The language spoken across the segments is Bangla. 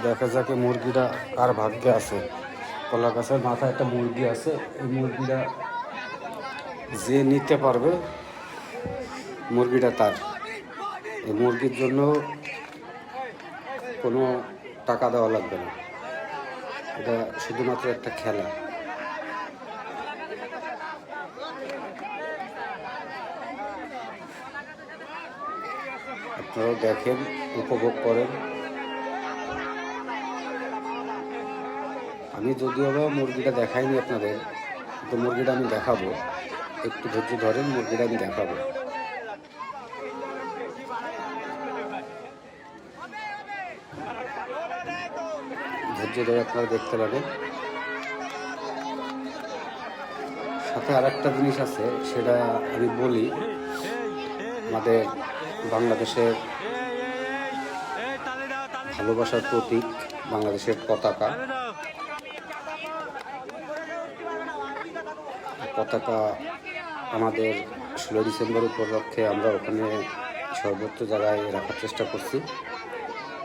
দেখা যাক মুরগিটা কার ভাগ্যে আছে। কলা গাছের মাথায় একটা মুরগি আছে, এই মুরগিটা যে নিতে পারবে মুরগিটা তার। এই মুরগির জন্য কোনো টাকা দেওয়া লাগবে না, এটা শুধুমাত্র একটা খেলা। আপনারাও দেখেন, উপভোগ করেন। আমি যদিও বা মুরগিটা দেখাইনি আপনাদের, তো মুরগিটা আমি দেখাবো, একটু ধৈর্য ধরেন, মুরগিটা আমি দেখাবো। ধৈর্য ধরে আপনারা দেখতে পাবেন। সাথে আর একটা জিনিস আছে, সেটা আমি বলি। আমাদের বাংলাদেশের ভালোবাসার প্রতীক বাংলাদেশের পতাকা। পতাকা আমাদের 16 ডিসেম্বর উপলক্ষে আমরা ওখানে সর্বোচ্চ জায়গায় রাখার চেষ্টা করছি।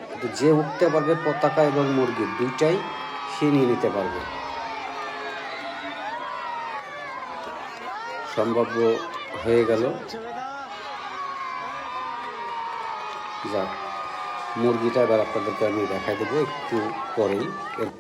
কিন্তু যে উঠতে পারবে পতাকা এবং মুরগি দুইটাই, সে নিয়ে নিতে পারবে। সম্ভাব্য হয়ে গেল। যাক, মুরগিটা এবার আপনাদেরকে আমি দেখাই দেবো একটু পরেই। এরপর